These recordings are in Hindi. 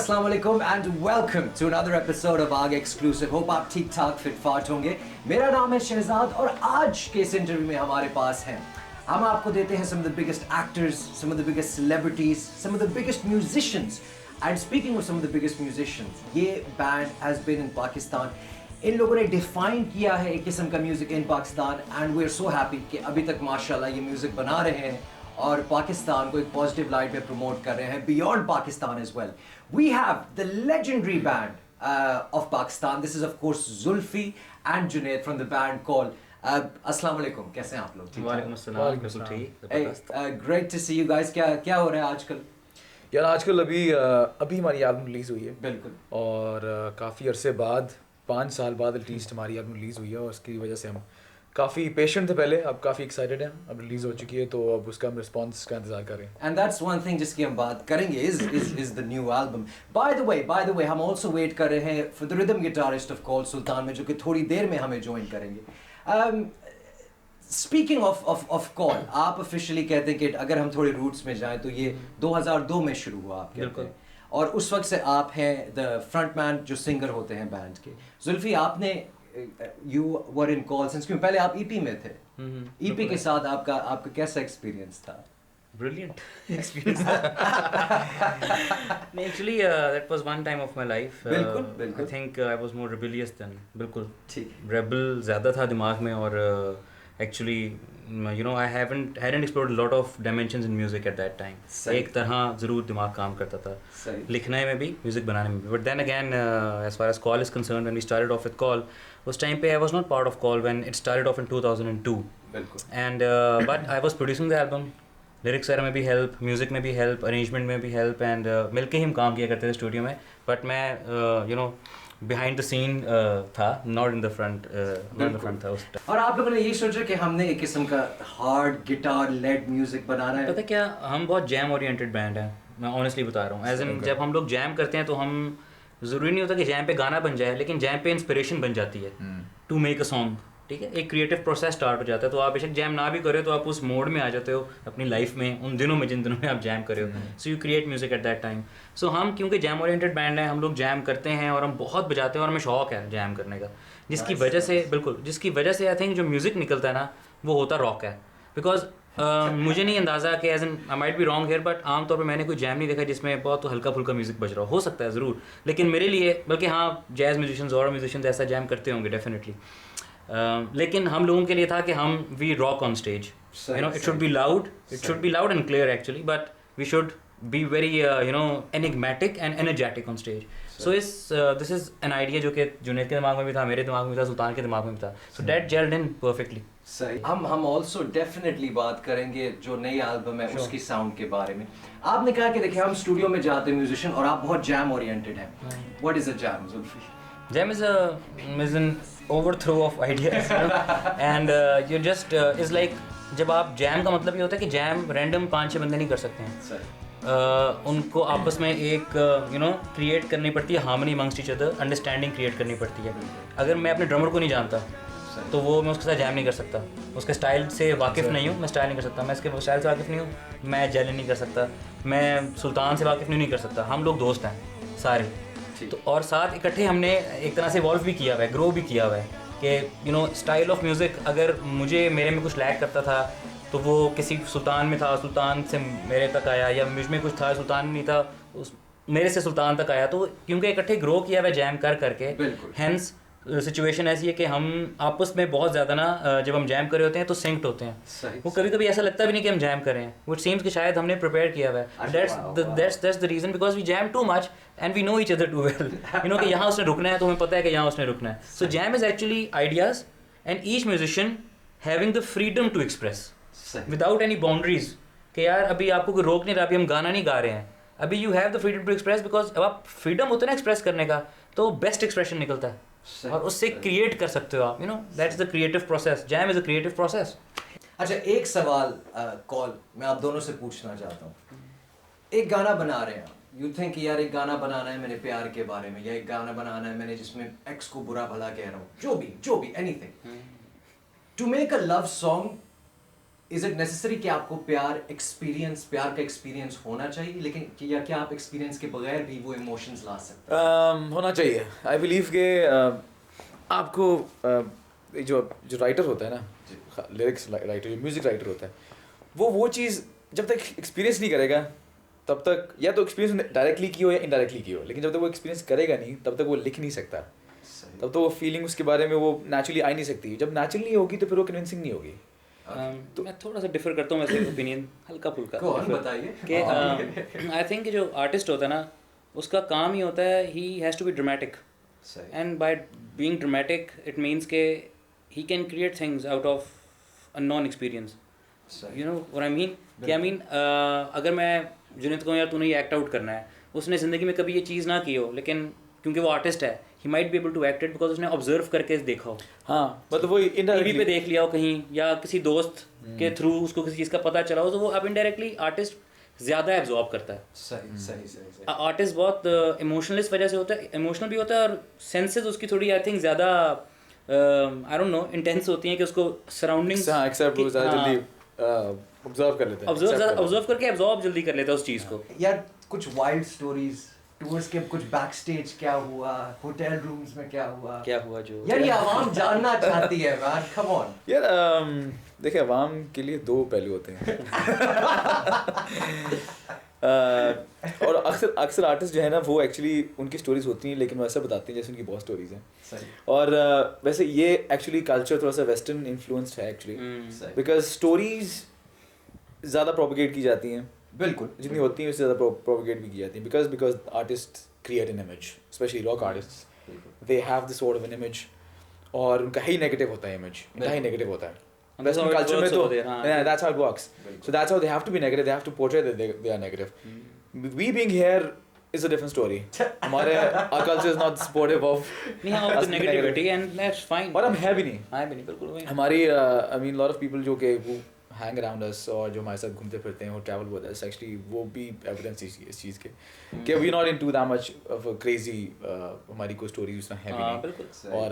अस्सलाम वालेकुम and welcome to another episode of Aag exclusive. Hope आप ठीक ठाक फिट फाट होंगे। मेरा नाम है शहजाद और आज के इस इंटरव्यू में हमारे पास हैं, हम आपको देते हैं some of the biggest actors, some of the biggest celebrities, some of the biggest musicians. And speaking of some of the biggest musicians, ये band has been in Pakistan. इन लोगों ने डिफाइन किया है एक किस्म का music in Pakistan and we are so happy कि अभी तक माशाल्लाह ये म्यूजिक बना रहे हैं और पाकिस्तान को एक पॉजिटिव लाइट में प्रमोट कर रहे हैं beyond Pakistan as well. We have the legendary band of Pakistan. This is of course Zulfi and Junaid from the band called अस्सलाम वालेकुम। कैसे हैं आप लोग? वालेकुम अस्सलाम। बिल्कुल ठीक। Great to see you guys. क्या हो रहा है आजकल? यार आजकल अभी हमारी एल्बम रिलीज़ हुई है। बिल्कुल। और काफ़ी अरसे बाद 5 साल बाद एटलीस्ट हमारी एल्बम रिलीज़ हुई है और उसकी वजह से हम काफ़ी पेशेंट थे पहले, अब काफ़ी एक्साइटेड हैं। अब रिलीज़ हो चुकी है तो अब उसका हम रिस्पांस का इंतज़ार कर रहे हैं। एंड दैट्स वन थिंग जिसकी हम बात करेंगे is the new album. By the way हम आल्सो वेट कर रहे हैं for the rhythm guitarist of Call Sultan में, जो कि थोड़ी देर में हमें ज्वाइन करेंगे। स्पीकिंग ऑफ कॉल, आप ऑफिशियली कहते हैं कि अगर हम थोड़े रूट्स में जाएं तो ये 2002 में शुरू हुआ, आप कहते हैं, और उस वक्त से आप हैं द फ्रंटमैन जो सिंगर होते हैं बैंड के। जुल्फी, आपने you were in call since, क्यों पहले आप ईपी में थे। ईपी के साथ आपका कैसा एक्सपीरियंस था? Brilliant experience. Actually, that was one time of my life. बिल्कुल। I think I was more rebellious then. बिल्कुल ठीक। Rebel ज़्यादा था दिमाग में और actually I hadn't explored a lot of dimensions in music at that time. एक तरह ज़रूर दिमाग काम करता था, लिखने में भी, म्यूज़िक बनाने में भी. But then again, as far as Call is concerned, when we started off with Call, उस टाइम पे I was not part of Call when it started off in 2002. बिल्कुल। And but I was producing the album. Lyrics वगैरह में भी हेल्प, म्यूज़िक में भी हेल्प, अरेंजमेंट में भी हेल्प, एंड मिलके ही हम काम किया करते थे स्टूडियो में. बट मैं बिहाइंड द सीन था, नॉट इन द फ्रंट था उस टाइम. और आप लोगों ने ये सोचा कि हमने एक किस्म का हार्ड गिटार लेड म्यूजिक बनाना है? पता क्या, हम बहुत जैम ओरिएंटेड बैंड है, मैं ऑनेस्टली बता रहा हूँ. एज इन जब हम लोग जैम करते हैं तो हम, ज़रूरी नहीं होता कि जैम पे गाना बन जाए, लेकिन जैम पे इंस्पिरेशन बन जाती है टू मेक अ सॉन्ग. ठीक है, एक क्रिएटिव प्रोसेस स्टार्ट हो जाता है. तो आप बेशक जैम ना भी करें तो आप उस मोड में आ जाते हो अपनी लाइफ में, उन दिनों में जिन दिनों में आप जैम करे हो. So you create music at that time. So हम क्योंकि जैम ओरिएंटेड बैंड है, हम लोग जैम करते हैं और हम बहुत बजाते हैं और हमें शौक है जैम करने का, जिसकी वजह से जिसकी वजह से आई थिंक जो म्यूज़िक निकलता है ना वो होता रॉक है. बिकॉज मुझे नहीं अंदाज़ा कि as an I might be wrong here, but आमतौर पे मैंने कोई जैम नहीं देखा जिसमें बहुत हल्का फुल्का म्यूज़िक बज रहा हो सकता है ज़रूर, लेकिन मेरे लिए, बल्कि हाँ जैज़ म्यूजिशियंस और म्यूजिशियंस ऐसा जैम करते होंगे डेफिनेटली, लेकिन हम लोगों के लिए था कि हम we rock on stage. It should be loud, and clear actually, but we should be very enigmatic and energetic on stage. So this is an idea जो कि जुनैद के दिमाग में भी था, मेरे दिमाग में भी था, सुल्तान के दिमाग में भी था. So that gelled in perfectly. सही. हम ऑल्सो डेफिनेटली बात करेंगे जो नई एल्बम है उसकी साउंड के बारे में. आपने कहा कि देखिए हम स्टूडियो में जाते हैं म्यूजिशियन और आप बहुत जैम ओरिएंटेड हैं. What is a jam, Zulfi? Jam is an overthrow of ideas, and you just is like, जब आप जैम का मतलब ये होता है कि जैम रैंडम 5-6 बंदे नहीं कर सकते हैं. उनको आपस में एक क्रिएट करनी पड़ती है harmony amongst each other, understanding create करनी पड़ती है. अगर मैं अपने ड्रमर को नहीं जानता तो वो मैं उसके साथ जैम नहीं कर सकता. उसके स्टाइल से वाकिफ़ नहीं हूँ, मैं स्टाइल नहीं कर सकता. मैं इसके स्टाइल से वाकिफ़ नहीं हूँ, मैं जेल नहीं कर सकता. मैं सुल्तान से वाकिफ़ नहीं कर सकता. हम लोग दोस्त हैं सारे, तो और साथ इकट्ठे हमने एक तरह से इवॉल्व भी किया हुआ है, ग्रो भी किया हुआ है कि स्टाइल ऑफ म्यूज़िक अगर मेरे में कुछ लैक करता था तो वो किसी सुल्तान में था, सुल्तान से मेरे तक आया, या मुझ में कुछ था सुल्तान में नहीं था, मेरे से सुल्तान तक आया. तो क्योंकि इकट्ठे ग्रो किया हुआ है जैम कर करके, हैंस सिचुएशन ऐसी है कि हम आपस में बहुत ज़्यादा ना जब हम जैम कर रहे होते हैं तो सिंक्ड होते हैं. वो कभी कभी ऐसा लगता भी नहीं कि हम जैम कर रहे हैं, वो सीम्स कि शायद हमने प्रिपेयर किया हुआ है. That's the reason, because we jam too much and we know each other too well. कि यहाँ उसने रुकना है तो हमें पता है कि यहाँ उसने रुकना है. So jam is actually ideas and each musician having the freedom to express without any boundaries. कि यार अभी आपको कोई रोक नहीं रहा, अभी हम गाना नहीं गा रहे हैं, अभी you have the freedom to express, because अब आप फ्रीडम होते हैं ना एक्सप्रेस करने का, तो बेस्ट एक्सप्रेशन निकलता है और उससे क्रिएट कर सकते हो आप. That's the creative process. Jam is a creative process. अच्छा, एक सवाल कॉल मैं आप दोनों से पूछना चाहता हूँ. एक गाना बना रहे हैं, यू थिंक यार एक गाना बनाना है मैंने प्यार के बारे में, या एक गाना बनाना है मैंने जिसमें एक्स को बुरा भला कह रहा हूँ, जो भी anything. To make a love song is it necessary कि आपको प्यार का एक्सपीरियंस होना चाहिए, लेकिन या क्या आप एक्सपीरियंस के बगैर भी वो इमोशंस ला सकते हैं? होना चाहिए। आई बिलीव कि आपको जो राइटर होता है ना, लिरिक्स राइटर, जो म्यूज़िक राइटर होता है, वो चीज़ जब तक एक्सपीरियंस नहीं करेगा तब तक, या तो एक्सपीरियंस डायरेक्टली की हो या इनडायरेक्टली की हो, लेकिन जब तक वो एक्सपीरियंस करेगा नहीं तब तक वो लिख नहीं सकता, तब तो वो फीलिंग उसके बारे में वो नेचुरली आ नहीं सकती। जब नेचुरली नहीं होगी तो फिर वो कन्विंसिंग नहीं होगी। तो मैं थोड़ा सा डिफर करता हूँ वैसे ओपिनियन हल्का फुल्का बताइए कि आई थिंक जो आर्टिस्ट होता है ना, उसका काम ही होता है he has to be dramatic, and by being dramatic it means के he can create things out of a non experience, you know what I mean. क्या आई मीन, अगर मैं जुनैद को यार तूने ये एक्ट आउट करना है, उसने ज़िंदगी में कभी ये चीज़ ना की हो, लेकिन क्योंकि वो आर्टिस्ट है he might be able to act it because उसने ऑब्जर्व करके देखा हो। हाँ, मतलब वो टीवी पे देख लिया हो कहीं, या किसी दोस्त के थ्रू उसको किसी चीज़ का पता चला हो, तो वो अब इनडायरेक्टली आर्टिस्ट ज़्यादा एब्जॉर्ब करता है। सही आर्टिस्ट बहुत इमोशनल इस वजह से होता है, इमोशनल भी होता है, और सेंसेस उसकी थोड़ी आई थिंक ज़्यादा आई डोंट नो इंटेंस होती हैं कि उसको सराउंडिंग्स ऑब्जर्व कर लेते हैं, ऑब्जर्व करके एब्जॉर्ब जल्दी कर लेता है उस चीज़ को। यार कुछ वाइल्ड स्टोरीज टूर्स के, कुछ बैक स्टेज क्या हुआ, होटल रूम्स में क्या हुआ जो यार ये आवाम जानना चाहती है मैन, कम ऑन यार। देखिए, आवाम के लिए दो पहलू होते हैं और अक्सर आर्टिस्ट जो है ना, वो एक्चुअली उनकी स्टोरीज होती हैं लेकिन वो ऐसा बताते हैं जैसे उनकी बहुत स्टोरीज हैं। और वैसे ये एक्चुअली कल्चर थोड़ा सा वेस्टर्न इन्फ्लुएंस्ड है एक्चुअली, बिकॉज स्टोरीज ज़्यादा प्रोपिगेट की जाती हैं, बिल्कुल जितनी होती हैं उससे ज़्यादा प्रोपिगेट भी की जाती हैं, because artist create an image, specially rock artist, they have this sort of an image, और उनका ही नेगेटिव होता है, इमेज उनका ही नेगेटिव होता है। Western culture में तो that's how it works. So that's how they have to be negative. They have to portray that they are negative. We being here is a different story. our culture is not supportive of negativity, and that's fine. और हम है भी नहीं, बिल्कुल वही। हमारी I mean lot of people जो के वो hang around us और जो हमारे साथ घूमते फिरते हैं और travel with us, actually वो भी evidence इस चीज़ के कि we not into that much of a crazy हमारी कोई stories उसमें है भी नहीं। और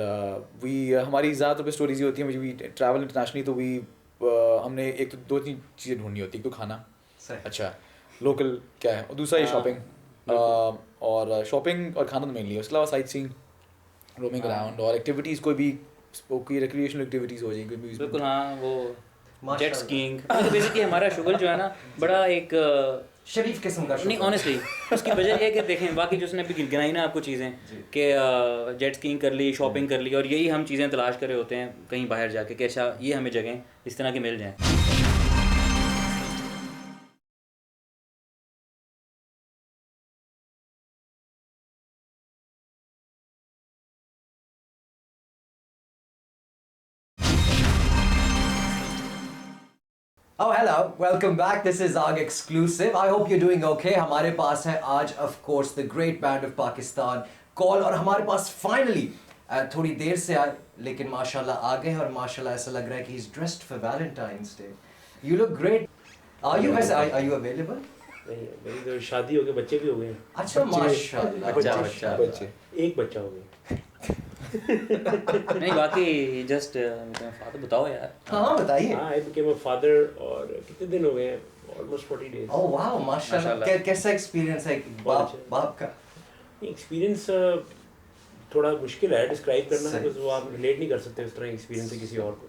हमारी ज़्यादातर पे stories ये होती हैं, we travel internationally तो हमने एक तो दो तीन चीज़ें ढूंढनी होती है, एक तो खाना अच्छा लोकल क्या है, और दूसरा ये शॉपिंग, और शॉपिंग और खाना तो मेनली, उसके अलावा साइट सीइंग, रोमिंग अराउंड, और एक्टिविटीज़ कोई रिक्रिएशनल एक्टिविटीज़ हो जाएंगी बिल्कुल। हाँ, वो जेट स्कीइंग, बेसिकली हमारा शुगर जो है ना बड़ा एक शरीफ किस्म का नहीं, ऑनेस्टली उसकी वजह ये है कि देखें बाकी जो उसने अभी गिनाई ना आपको चीज़ें कि जेट स्कीइंग कर ली, शॉपिंग कर ली, और यही हम चीज़ें तलाश कर रहे होते हैं कहीं बाहर जाके कि अच्छा ये हमें जगह इस तरह की मिल जाएँ। Oh hello, welcome back. This is AG Exclusive. I hope you're doing okay. हमारे पास है आज of course the great band of Pakistan call, और हमारे पास finally थोड़ी देर से आए लेकिन माशाल्लाह आ गए, और माशाल्लाह ऐसा लग रहा है कि he's dressed for Valentine's Day. You look great. Are you available? मेरी तो शादी हो गई, बच्चे भी हो गए। अच्छा माशाल्लाह, बच्चा एक बच्चा हो गया। नहीं बाकी जस्ट फादर बताओ यार। हाँ बताइए। हाँ, आई बिकेम अ फादर, और कितने दिन हो गए, ऑलमोस्ट 40 days। ओह वाओ माशाल्लाह, कैसा एक्सपीरियंस है बाप का? एक्सपीरियंस थोड़ा मुश्किल है डिस्क्राइब करना, बिकॉज़ वो आप रिलेट नहीं कर सकते उस तरह एक्सपीरियंस से किसी और को।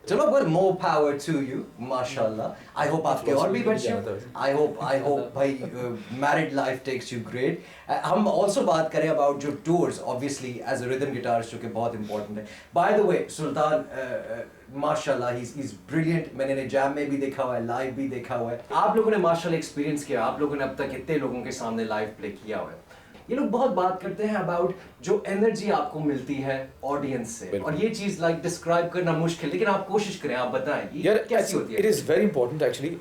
चलो but more power to you माशाल्लाह। I hope आपके और भी बच्चे, I hope भाई married life takes you great। हम also बात करें about जो tours, obviously as a rhythm guitarist जो कि बहुत important है। By the way सुल्तान माशाल्लाह he's brilliant, मैंने ने जैम में भी देखा हुआ है, लाइव भी देखा हुआ है। आप लोगों ने माशाल्लाह एक्सपीरियंस किया, आप लोगों ने अब तक इतने लोगों के सामने लाइव प्ले किया हुआ है। ये लोग बहुत बात करते हैं अबाउट जो एनर्जी आपको मिलती है ऑडियंस से, और ये चीज लाइक डिस्क्राइब करना मुश्किल, लेकिन आप कोशिश करें, आप बताएं ये कैसी होती है? It is very important actually.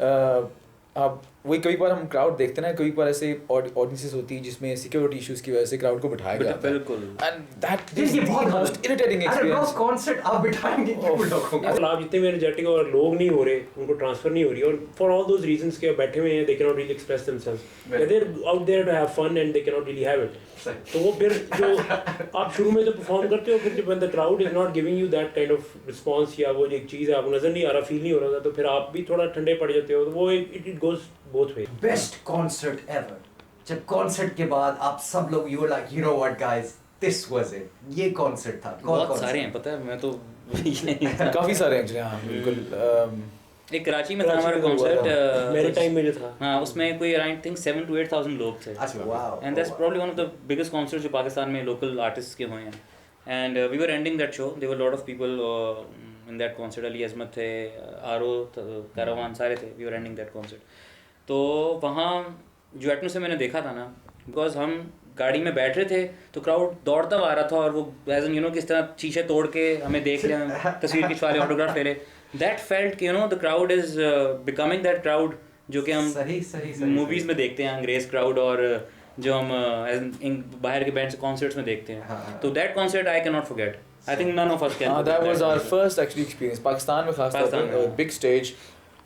आप वही कई बार हम क्राउड देखते हैं ना, कई बार ऐसे ऑडियंसेस होती है जिसमें सिक्योरिटी इश्यूज की वजह से क्राउड को बिठाया जाता है, बिल्कुल। And that is the most irritating experience. Concert आप बिठाएंगे क्यों लोगों को? मतलब आप जितने भी एनर्जेटिक और लोग नहीं हो रहे, उनको ट्रांसफर नहीं हो रही, और फॉर ऑल दोज रीजंस के बैठे हुए हैं, they can not really express themselves, they are out there to have fun and they can not really have it. तो वो फिर जो आप शुरू में तो परफॉर्म करते हो, फिर जब the crowd is not giving you that kind of response, या वो जो एक चीज़ है आपको नजर नहीं आ रहा, फील नहीं हो रहा था, तो फिर आप भी थोड़ा ठंडे पड़ जाते हो। तो वो it goes both way. Best concert ever, जब कॉन्सर्ट के बाद आप सब लोग you like you know what guys this was it, ये कॉन्सर्ट था। बहुत सारे हैं, पता है, मैं तो काफी सारे एक्चुअली, हाँ बिल्कुल। एक कराची में था हमारा कॉन्सर्ट, मेरे टाइम में जो था, हाँ, उसमें कोई अराउंड थिंक 7 to 8,000 लोग थे। अच्छा, wow. And that's probably one of the biggest concert जो पाकिस्तान में लोकल आर्टिस्ट के हुए हैं। And we were ending that show, there were lot of people in that concert. Ali Azmat थे, आरो, कारवान, सारे थे। We were ending that concert. तो वहाँ जो एटमॉस्फेयर मैंने देखा था ना, बिकॉज हम गाड़ी में बैठ रहे थे तो क्राउड दौड़ता हुआ आ रहा था, और वो एज एन किस तरह शीशे तोड़ के हमें देख रहे हैं, तस्वीर खिंचवा रहे, ऑटोग्राफ ले रहे। दैट फेल्ट कि the crowd is becoming that crowd जो कि हम सही मूवीज़ में देखते हैं, अंग्रेज क्राउड, और जो हम बाहर के बैंड कॉन्सर्ट्स में देखते हैं। हाँ। तो that concert I can not forget. I think none of us can. That was our first actually experience Pakistan में, खास तौर पे big stage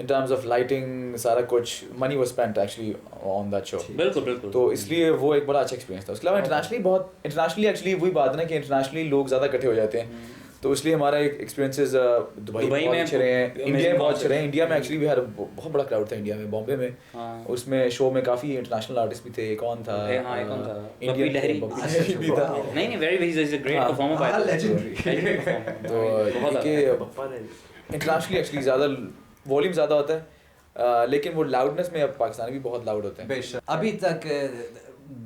in terms of lighting, सारा कुछ money was spent actually on that show। बिल्कुल बिल्कुल। तो इसलिए वो एक बड़ा अच्छा एक्सपीरियंस था। उसके अलावा इंटरनेशनली एक्चुअली वही बात है ना कि इंटरनेशनली लोग ज़्यादा इकट्ठे हो जाते हैं, तो इसलिए हमारा एक्सपीरियंसेस दुबई में बहुत अच्छे रहे हैं, इंडिया में बहुत अच्छे रहे हैं। इंडिया में एक्चुअली भी हर बहुत बड़ा क्राउड था इंडिया में, बॉम्बे में। उसमें शो में काफ़ी इंटरनेशनल आर्टिस्ट भी थे। कौन था? बप्पी लहरी भी था। नहीं very is a great performer by the legendary. तो इंटरनेशनली एक्चुअली ज़्यादा वॉल्यूम ज़्यादा होता है, लेकिन वो लाउडनेस में अब पाकिस्तानी भी बहुत लाउड होते हैं। बेशक। अभी तक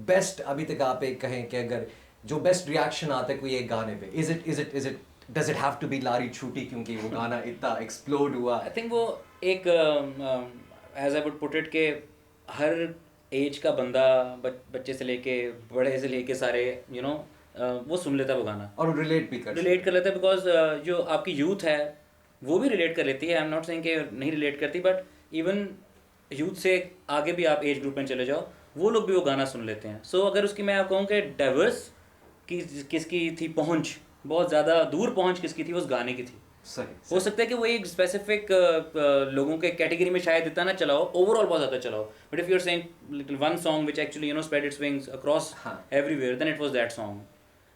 बेस्ट, अभी तक आप एक कहें कि अगर जो बेस्ट रिएक्शन आता है कोई एक गाने पे, is it does it have to be Laari Chhooti, क्योंकि वो गाना इतना एक्सप्लोड हुआ? आई थिंक वो एक as I would put it के हर एज का बंदा, बच्चे से लेके बड़े से लेके सारे वो सुन लेता है वो गाना, और रिलेट कर लेता है, बिकॉज जो आपकी यूथ है वो भी रिलेट कर लेती है। आई एम नॉट सेइंग कि नहीं रिलेट करती, बट इवन यूथ से आगे भी आप एज ग्रुप में चले जाओ, वो लोग भी वो गाना सुन लेते हैं। सो अगर उसकी मैं आप कहूँ कि डाइवर्स की किसकी थी पहुँच, बहुत ज़्यादा दूर पहुँच किसकी थी, उस गाने की थी। सही। हो सकता है कि वो एक स्पेसिफिक लोगों के कैटेगरी में शायद इतना ना चलाओ, ओवरऑल बहुत ज़्यादा चलाओ, but if you are saying one song which actually spread its wings across everywhere, then it was that song.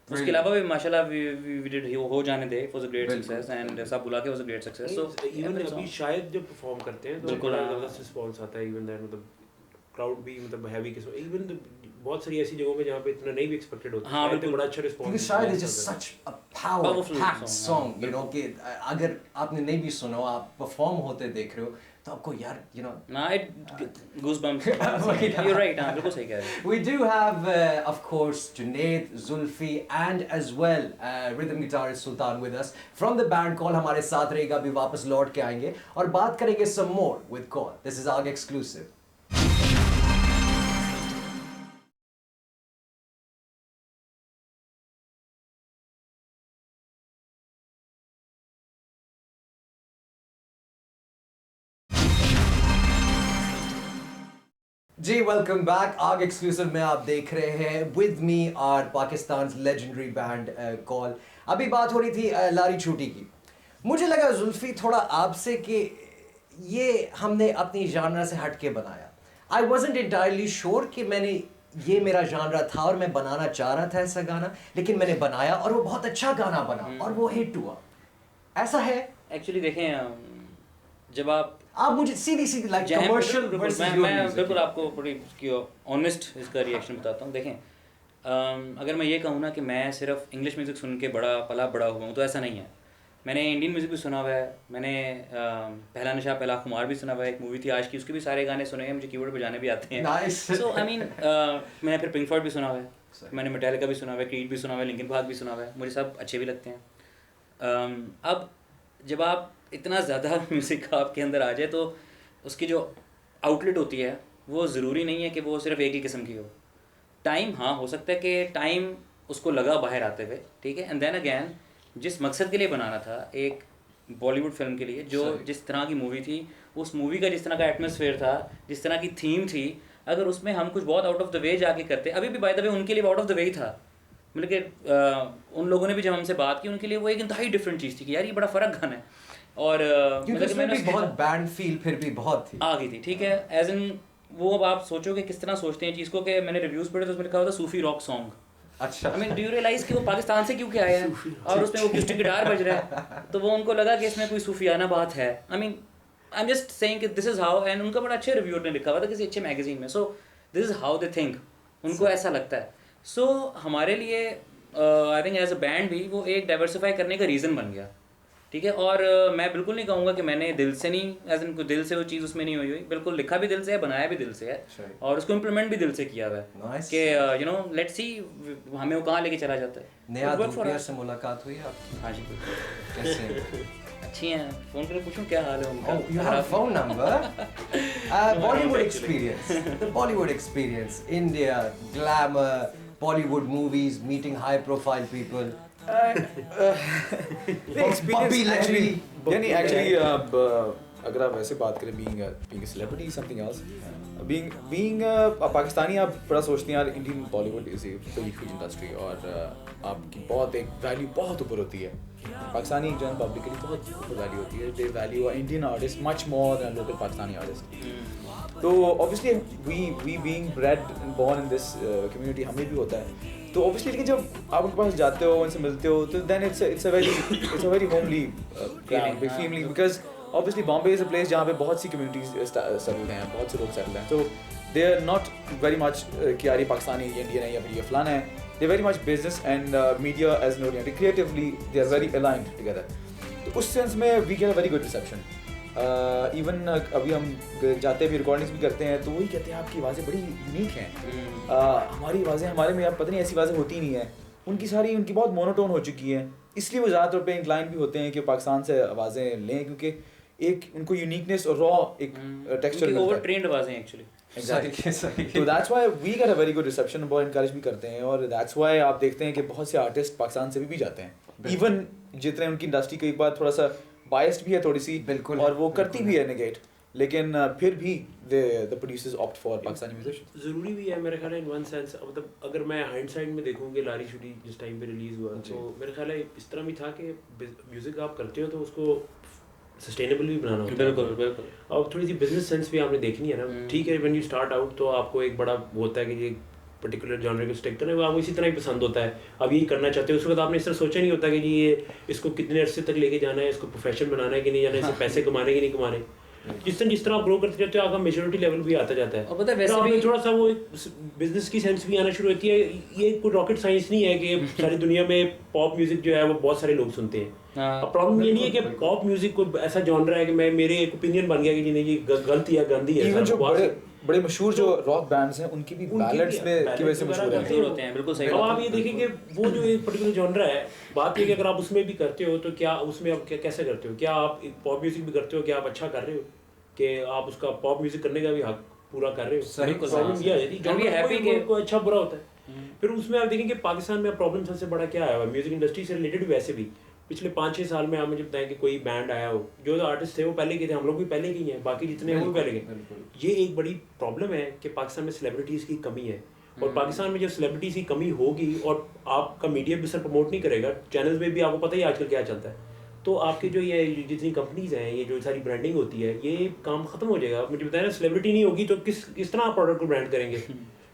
उसके अलावा भी माशाल्लाह we did Ho Jaane De, it was a great success, and Sab Bhula Ke was a great success. So even अभी शायद जब परफॉर्म करते हैं तो बड़ा ज़बरदस्त रिस्पांस आता है, इवन दैट मतलब क्राउड भी मतलब हैवी के साथ, इवन बहुत सारी ऐसी जगहों पे जहाँ पे इतना नहीं भी एक्सपेक्टेड होता है। हाँ, बिल्कुल बड़ा अच्छा रिस्पांस। क्योंकि शायद it's just such a powerful song, कि अगर आपने नहीं भी सुना, आप परफॉर्म होते देख रहे हो तो आपको यार ना इट गूज़बम्प्स। यू राइट, हां बिल्कुल सही कह रहे हैं। We do have of course Junaid, Zulfi and as well rhythm guitarist Sultan with us from the band Call। हमारे साथ रहेगा, भी वापस लौट के आएंगे और बात करेंगे some more with Call। This is AG exclusive। जी वेलकम बैक। आग एक्सक्लूसिव में आप देख रहे हैं with me are Pakistan legendary band Call. अभी बात हो रही थी लारी छूटी की। मुझे लगा जुल्फी थोड़ा आपसे कि ये हमने अपनी जानरा से हट के बनाया। आई वॉजेंट इंटायरली श्योर कि मैंने ये मेरा जानरा था और मैं बनाना चाह रहा था ऐसा गाना, लेकिन मैंने बनाया और वो बहुत अच्छा गाना बना और वो हिट हुआ। ऐसा है एक्चुअली देखें, जब आप मुझे सीधी लाइक कमर्शियल मैं बिल्कुल आपको बड़ी ऑनेस्ट इसका रिएक्शन बताता हूँ। देखें, अगर मैं ये कहूँ ना कि मैं सिर्फ इंग्लिश म्यूज़िक सुन के बड़ा हुआ हूँ, तो ऐसा नहीं है। मैंने इंडियन म्यूज़िक भी सुना हुआ है, मैंने पहला नशा पहला खुमार भी सुना हुआ है, एक मूवी थी आज की, उसके भी सारे गाने सुने हैं, मुझे कीबोर्ड बजाने भी आते हैं। सो आई मीन मैंने फिर पिंक फ्लॉयड भी सुना हुआ है, मैंने मेटालिका भी सुना हुआ है, क्रीड भी सुना हुआ है, लिंकिन पार्क भी सुना हुआ है, मुझे सब अच्छे भी लगते हैं। अब जब आप इतना ज़्यादा म्यूज़िक आपके अंदर आ जाए तो उसकी जो आउटलेट होती है वो ज़रूरी नहीं है कि वो सिर्फ एक ही किस्म की हो। टाइम, हाँ हो सकता है कि टाइम उसको लगा बाहर आते हुए, ठीक है, एंड देन अगैन जिस मकसद के लिए बनाना था, एक बॉलीवुड फिल्म के लिए, जो जिस तरह की मूवी थी उस मूवी का जिस तरह का एटमॉस्फेयर था, जिस तरह की थीम थी, अगर उसमें हम कुछ बहुत आउट ऑफ द वे जाके करते, अभी भी बाय द वे उनके लिए आउट ऑफ द वे ही था, मतलब कि उन लोगों ने भी जब हमसे बात की उनके लिए वो एक इंतहाई डिफरेंट चीज़ थी कि यार ये बड़ा फ़र्क गाना है, और क्योंकि उसमें भी बहुत बैंड फील फिर भी बहुत थी, आ गई थी, ठीक है, एज इन वो अब आप सोचोगे किस तरह सोचते हैं चीज़ को, कि मैंने रिव्यूज़ पढ़े तो उसमें लिखा हुआ था सूफी रॉक सॉन्ग। अच्छा, I mean do you realise कि वो पाकिस्तान से क्यों के आया है और उसमें वो अकॉस्टिक गिटार बज रहा है, तो वो उनको लगा कि इसमें कोई सूफियाना बात है। I mean I am just saying कि दिस इज हाउ, एंड उनका बड़ा अच्छे रिव्यू ने लिखा हुआ था किसी अच्छे मैगजीन में, so this is how they think, उनको ऐसा लगता है। सो हमारे लिए I think as a band भी वो एक डाइवर्सिफाई करने का रीज़न बन गया, ठीक है। और मैं बिल्कुल नहीं कहूँगा कि मैंने दिल से नहीं, एज इन दिल से वो चीज़ उसमें नहीं हुई, बिल्कुल लिखा भी दिल से है, बनाया भी दिल से है, और उसको इम्प्लीमेंट भी दिल से किया हुआ है कि यू नो लेट्स सी हमें वो कहाँ लेके चला जाता है। नया धूपिया से मुलाकात हुई आपकी? हाँ जी, कैसे? अच्छी हैं, फ़ोन करके पूछूं क्या हाल है उनका। Oh, you have a phone number? Bollywood experience, the Bollywood experience, India, glamour, Bollywood movies, meeting high profile people. Actually, अगर आप वैसे बात करें being a celebrity something else, being Pakistani, आप बड़ा सोचते हैं यार Indian Bollywood is a very huge industry, और आपकी बहुत एक वैल्यू बहुत ऊपर होती है, पाकिस्तानी जनरल पब्लिक के लिए बहुत ऊपर वैल्यू होती है, they value Indian artist much more than local Pakistani artist. तो obviously we being bred and born in this community हमें भी होता है, तो ऑब्वियसली लेकिन जब आप उनके पास जाते हो, उनसे मिलते हो, तो then it's a very homely feeling, because obviously Bombay is a place जहाँ पे बहुत सी कम्युनिटीज सेटल्ड हैं, बहुत से लोग सेटल्ड हैं, तो they are not very much कि यार ये पाकिस्तानी है, इंडियन है या फिर ये फलाना है, they very much business and media as an oriented, creatively they are very aligned together, तो उस सेंस में we get a very good reception. Even अभी हम जाते भी रिकॉर्डिंग्स भी करते हैं तो वही कहते हैं आपकी आवाज़ें बड़ी यूनिक हैं, हमारी आवाज़ें हमारे में आप पता नहीं ऐसी आवाज़ें होती नहीं है, उनकी बहुत मोनोटोन हो चुकी हैं, इसलिए वो ज़्यादातर पे इंक्लाइन भी होते हैं कि पाकिस्तान से आवाज़ें लें, क्योंकि एक उनको यूनिकनेस और रॉ एक टेक्सचर मिलता है, ओवर ट्रेंड आवाज़ें एक्चुअली। Exactly. तो that's why we get a very good reception, बहुत इनकरेज भी करते हैं, और दैट्स व्हाई आप देखते हैं कि बहुत से आर्टिस्ट पाकिस्तान से भी जाते हैं, इवन जितने उनकी इंडस्ट्री कई बार थोड़ा सा बायस्ड भी है थोड़ी सी, बिल्कुल, और वो करती भी है नेगेट, लेकिन फिर भी the producers opt for Pakistani musicians. ज़रूरी भी है मेरे ख्याल है इन वन सेंस, मतलब अगर मैं हाइंडसाइड में देखूँ कि लारी छुट्टी जिस टाइम पे रिलीज़ हुआ, तो मेरे ख्याल है इस तरह भी था कि म्यूज़िक आप करते हो तो उसको सस्टेनेबल भी बनाना होता है। बिल्कुल। और थोड़ी सी बिजनेस सेंस भी आपने देखनी है ना, ठीक है, व्हेन यू स्टार्ट आउट तो आपको एक बड़ा होता है कि ये पर्टिकुलर जॉनर को स्टिक करना, वो आपको इसी तरह ही पसंद होता है, अब यही करना चाहते हो, उसके बाद आपने इस तरह सोचा नहीं होता कि जी ये इसको कितने अरसे तक लेके जाना है, इसको प्रोफेशन बनाना है कि नहीं जाना है, इससे पैसे कमाने कि नहीं कमाने। जिस तरह आप ग्रो करते जाते हो आपका मेच्योरिटी लेवल भी आता जाता है, और पता है वैसे भी थोड़ा सा वो बिजनेस की सेंस भी आना शुरू होती है। ये कोई रॉकेट साइंस नहीं है कि सारी दुनिया में पॉप म्यूजिक जो है वो बहुत सारे लोग सुनते हैं। अब प्रॉब्लम ये नहीं है कि पॉप म्यूजिक को ऐसा जॉनर है कि मेरे एक ओपिनियन बन गया कि नहीं ये गलत या गंदी है। इवन जो बड़े मशहूर जो रॉक बैंड्स हैं उनकी भी बैलेड्स में की वजह से मशहूर होते हैं। बिल्कुल सही। अब आप ये देखिए कि वो जो एक पर्टिकुलर जॉनर है, बात ये कि अगर आप उसमें भी करते हो तो क्या उसमें आप कैसे करते हो, क्या आप पॉप म्यूजिक भी करते हो, क्या आप अच्छा कर रहे हो कि आप उसका पॉप म्यूजिक करने का भी हक पूरा कर रहे हो। सही प्रॉब्लम ये है कि कोई अच्छा बुरा होता है। फिर उसमें आप देखेंगे पाकिस्तान में प्रॉब्लम सबसे बड़ा क्या आया हुआ म्यूजिक इंडस्ट्री से रिलेटेड, वैसे भी पिछले 5-6 साल में आप मुझे बताएं कि कोई बैंड आया हो, जो आर्टिस्ट थे वो पहले के थे, हम लोग भी पहले के ही हैं, बाकी जितने हैं वो भी पहले के। ये एक बड़ी प्रॉब्लम है कि पाकिस्तान में सेलिब्रिटीज़ की कमी है, और पाकिस्तान में जब सेलिब्रिटीज़ की कमी होगी और आपका मीडिया भी सर प्रमोट नहीं करेगा, चैनल्स में भी आपको पता ही आजकल क्या चलता है, तो आपके जो ये जितनी कंपनीज हैं, ये जो सारी ब्रांडिंग होती है, ये काम खत्म हो जाएगा। मुझे बताया ना, सेलिब्रिटी नहीं होगी तो किस तरह आप प्रोडक्ट को ब्रांड करेंगे।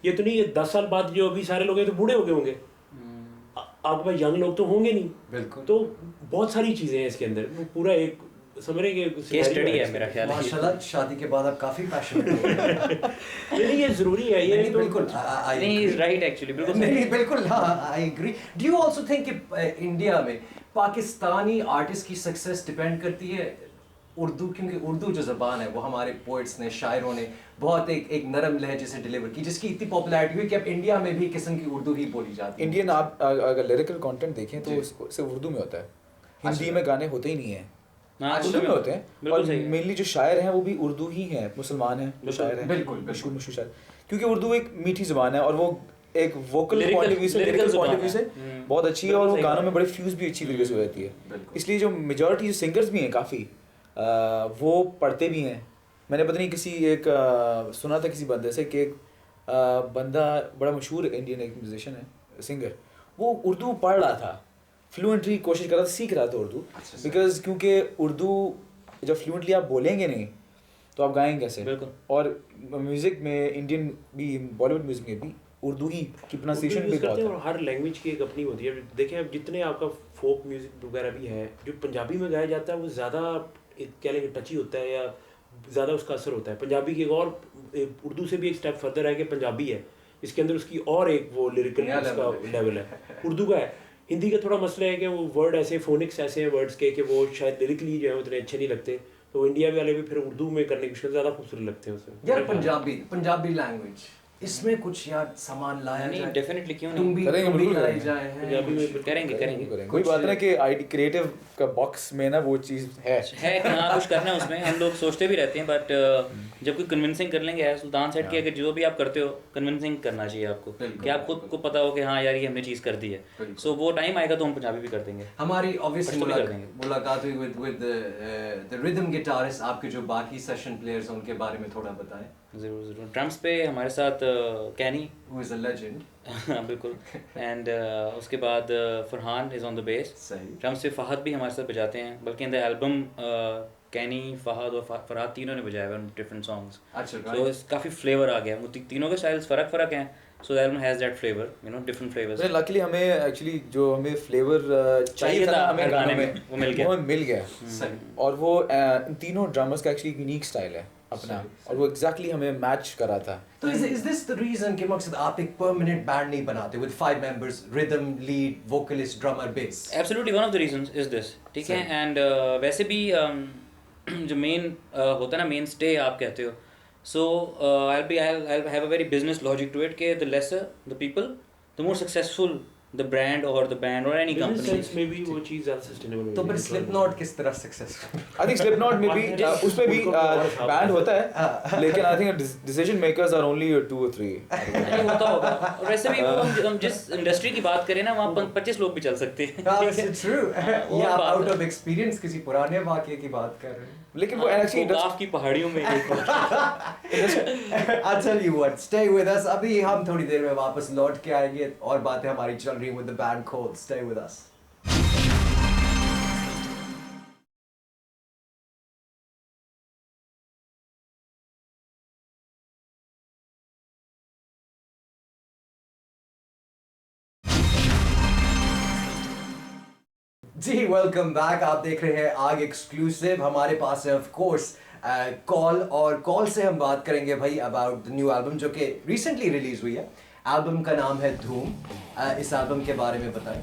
ये तो नहीं 10 साल बाद जो अभी सारे लोग हैं तो बूढ़े हो गए होंगे, आपके पास यंग लोग तो होंगे नहीं। बिल्कुल। तो बहुत सारी चीजें हैं इसके अंदर, वो पूरा एक समझ रहे हैं केस स्टडी है मेरा ख्याल है। माशाल्लाह शादी के बाद आप काफी पैशनेट हो गए। नहीं, ये जरूरी है, ये नहीं, बिल्कुल नहीं, इज राइट एक्चुअली, बिल्कुल नहीं, बिल्कुल I agree. Do you also think कि इंडिया में पाकिस्तानी आर्टिस्ट की सक्सेस डिपेंड करती है उर्दू, क्योंकि उर्दू जो ज़बान है वो हमारे पोइट्स ने, शायरों ने बहुत एक नरम लहजे से डिलीवर की, जिसकी इतनी पॉपुलैरिटी हुई कि अब इंडिया में भी किस्म की उर्दू ही बोली जाती है। इंडियन आप अगर लिरिकल कंटेंट देखें तो सिर्फ उर्दू में होता है, हिंदी में गाने होते ही नहीं है, उर्दू में होते हैं, और मेनली जो शायर हैं वो भी उर्दू ही हैं, मुसलमान हैं जो शायर हैं, बिल्कुल मशहूर शायर, क्योंकि उर्दू एक मीठी ज़बान है और वो एक वोकल पॉइंट ऑफ व्यू से, लिरिकल पॉइंट ऑफ व्यू से बहुत अच्छी है, और वो गानों में बड़े फ्यूज भी अच्छी तरीके से हो जाती है। इसलिए जो मेजॉरिटी जो सिंगर्स भी हैं काफ़ी वो पढ़ते भी हैं, मैंने पता नहीं किसी एक सुना था किसी बंदे से कि एक बंदा बड़ा मशहूर इंडियन एक म्यूजिशियन है सिंगर, वो उर्दू पढ़ रहा था, फ्लुएंटली कोशिश कर रहा था, सीख रहा था उर्दू, बिकॉज क्योंकि उर्दू जब फ्लुएंटली आप बोलेंगे नहीं तो आप गाएंगे कैसे। बिल्कुल। और म्यूजिक में इंडियन भी, बॉलीवुड म्यूजिक में भी उर्दू ही की प्रोनाउंसिएशन भी बहुत है। और हर लैंग्वेज की एक अपनी होती है। देखें अब जितने आपका फोक म्यूजिक वगैरह भी है जो पंजाबी में गाया जाता है वो ज़्यादा क्या लेंगे टची होता है या ज़्यादा उसका असर होता है। पंजाबी की एक और उर्दू से भी एक स्टेप फर्दर है कि पंजाबी है, इसके अंदर उसकी और एक वो लिरिकल उसका लेवल है। उर्दू का है। हिंदी का थोड़ा मसला है कि वो वर्ड ऐसे फोनिक्स ऐसे हैं वर्ड्स के कि वो शायद लिरिकली जो है उतने अच्छे नहीं लगते, तो इंडिया वाले भी फिर उर्दू में करने की कोशिश ज़्यादा खूबसूरत लगते हैं उसमें। यार पंजाबी लैंग्वेज इसमें कुछ यार सामान लाया नहीं जाए, डेफिनेटली क्यों तुम नहीं, भी बिल्कुल लाई करेंगे। जाए हैं पंजाबी में करेंगे कोई बात नहीं कि आईडी क्रिएटिव का बॉक्स में ना वो चीज़ है कि हाँ कुछ करना है उसमें, हम लोग सोचते भी रहते हैं बट जब कोई कन्विंसिंग कर लेंगे, सुल्तान सेट की अगर जो भी आप करते हो कन्विंसिंग करना चाहिए आपको, कि आप खुद को पता हो कि हाँ यार ये हमने चीज़ कर दी है। सो वो टाइम आएगा तो हम पंजाबी भी कर देंगे। हमारी ऑब्वियसली कर देंगे। मुलाकात हुई विद द रिदम गिटारिस्ट, आपके जो बाकी सेशन प्लेयर्स हैं उनके बारे में थोड़ा बताएं। ज़रूर। ड्रम्स पे हमारे साथ कैनी हु इज अ लेजेंड। बिल्कुल। एंड उसके बाद Farhan is on the base. सही। ड्रम्स पे फहद भी हमारे साथ बजाते हैं, बल्कि इन द एल्बम कैनी, फहद और फरहाद तीनों ने बजाया हुआ डिफरेंट सॉन्ग्स। अच्छा सो काफ़ी फ्लेवर आ गया, वो तीनों के स्टाइल्स फ़र्क हैं, so the album has that flavour, you know different flavours. Luckily हमें एक्चुअली जो हमें फ्लेवर चाहिए था हमें गानों में वो मिल गया। सही। और वो इन तीनों ड्रामर्स का एक्चुअली यूनिक स्टाइल है अपना, और वो एग्जैक्टली हमें मैच करा था। तो इज दिस द रीजन कि मकसद आप एक परमानेंट बैंड नहीं बनाते with 5 members, rhythm, lead, vocalist, drummer, base? Absolutely one of the reasons is this, ठीक है। एंड वैसे भी जो मेन होता है ना, मेन स्टे आप कहते हो, सो I'll have a very business logic to it कि the lesser the people, the more successful the brand or the band or any Business company. sense में भी वो चीज़ ज़्यादा सस्टेनेबल तो फिर स्लिपनॉट किस तरह सक्सेसफुल? आई थिंक स्लिपनॉट में भी उसमें भी बैंड होता है, लेकिन I think decision makers are only 2 or 3। नहीं होता होगा। और वैसे भी वो हम जिस इंडस्ट्री की बात करें ना, वहाँ 25 लोग भी चल सकते हैं। It's true। ये आप आउट ऑफ एक्सपीरियंस किसी पुराने वाकये की बात कर रहे हैं। लेकिन वो एक्चुअली गोगाफ की पहाड़ियों में I'll tell you what, stay with us। अभी हम थोड़ी देर में वापस लौट के आएंगे और बातें हमारी चल रही हैं with the band Cold। Stay with us। जी वेलकम बैक। आप देख रहे हैं आग एक्सक्लूसिव। हमारे पास है ऑफ कोर्स कॉल, और कॉल से हम बात करेंगे भाई अबाउट द न्यू एल्बम जो कि रिसेंटली रिलीज हुई है। एल्बम का नाम है धूम। इस एल्बम के बारे में बताएं।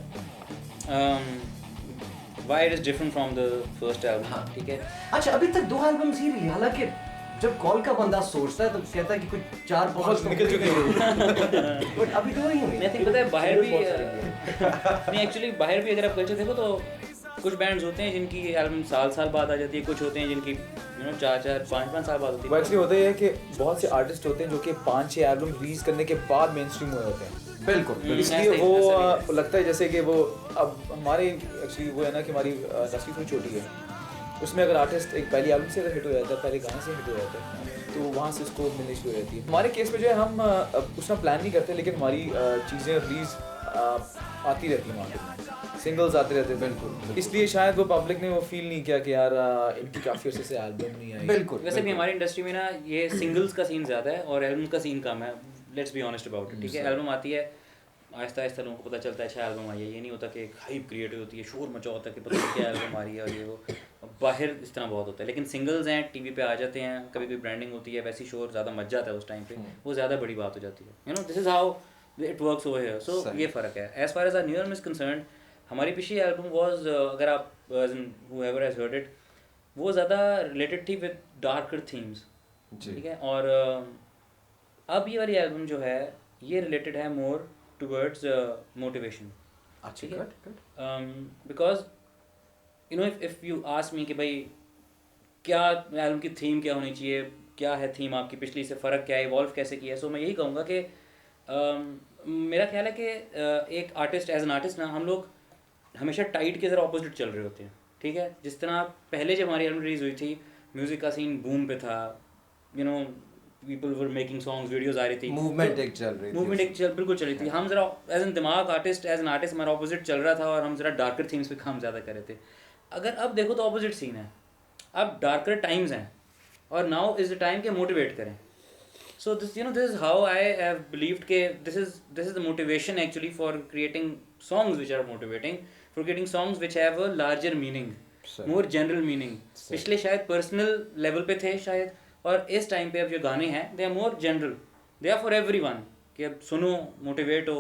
Why it is different from the first album, हाँ। ठीक है। अच्छा, अभी तक 2 एल्बम्स ही रही, हालांकि जब कॉल का बंदा सोचता है तो कहता है कि कुछ 4-5 निकल चुके हैं, बट अभी 2 ही हुई। मैं थिंक पता है बाहर भी नहीं, एक्चुअली बाहर भी अगर आप कल्चर देखो तो कुछ बैंड्स होते हैं जिनकी एल्बम साल बाद आ जाती है, कुछ होते हैं जिनकी 4-4, 5-5 साल बाद होती वो है। एक्चुअली होता है कि बहुत से आर्टिस्ट होते हैं जो कि 5-6 एल्बम रिलीज करने के बाद मेन स्ट्रीम हुए होते हैं। बिल्कुल। इसलिए ऐसे वो लगता है जैसे कि वो अब हमारे एक्चुअली वो है ना कि हमारी इंडस्ट्री थोड़ी छोटी है, उसमें अगर आर्टिस्ट एक पहली एल्बम से अगर हिट हो जाता है, पहले गाने से हिट हो जाता है, तो वहाँ से उसको मिलनी शुरू हो जाती है। हमारे केस में जो है हम उसका प्लान नहीं करते, लेकिन हमारी चीज़ें रिलीज आती रहती हैं मार्केट में, सिंगल्स आते रहते हैं। बिल्कुल, इसलिए शायद वो पब्लिक ने वो फील नहीं किया कि यार इनकी काफ़ी अर्से से एल्बम नहीं आई। बिल्कुल। वैसे भी हमारी इंडस्ट्री में ना ये सिंगल्स का सीन ज़्यादा है और एल्बम का सीन कम है। Let's be honest about it, ठीक है। एल्बम आती है, आहिस्ता आहिस्ता लोगों को पता चलता है अच्छा एल्बम आई है। ये नहीं होता कि एक हाइप क्रिएट होती है, शोर मचा होता है कि पता नहीं क्या एल्बम आ रही है और ये वो। बाहर इस तरह बहुत होता है, लेकिन सिंगल्स हैं, टीवी पे आ जाते हैं, कभी कोई ब्रांडिंग होती है, वैसी शोर ज़्यादा मच जाता है उस टाइम पे, वो ज़्यादा बड़ी बात हो जाती है। You know this is how it works over here. So ये फ़र्क है। As far as our new album is concerned, हमारी पिछली एल्बम वाज, अगर आप whoever has heard it, वो ज़्यादा रिलेटेड थी विद डार्कर थीम्स, ठीक है। और अब ये वाली एल्बम जो है ये रिलेटेड है मोर टुवर्ड्स मोटिवेशन। अच्छा, good. Because you know if you ask me कि भाई क्या एल्बम की थीम क्या होनी चाहिए, क्या है थीम आपकी पिछली से, फ़र्क क्या है, इवॉल्व कैसे किया है, सो मैं यही कहूँगा कि मेरा ख्याल है कि एक आर्टिस्ट एज एन आर्टिस्ट ना, हम लोग हमेशा टाइड के ज़रा ऑपोजिट चल रहे होते हैं, ठीक है। जिस तरह पहले जब हमारी एल्बम रिलीज़ हुई थी, म्यूज़िक का सीन बूम पे था, you know people were making songs, videos आ रही थी, मूवमेंट एक चल रही थी, मूवमेंट एक बिल्कुल चल रही थी। हम जरा एज एन दिमाग आर्टिस्ट, एज एन आर्टिस्ट हमारा ऑपोजिट चल रहा था और हम जरा डार्कर थीम्स पे काम ज़्यादा कर रहे थे। अगर अब देखो तो ऑपोजिट सीन है, अब डार्कर टाइम्स हैं और नाउ इज़ द टाइम के मोटिवेट करें। So this this is how I have believed के this is the motivation actually for creating songs which are motivating, for creating songs which have a larger meaning, more general meaning. पिछले शायद personal level पे थे शायद, और इस टाइम पे अब जो गाने हैं they are more general, they are for everyone कि अब सुनो, मोटिवेट हो,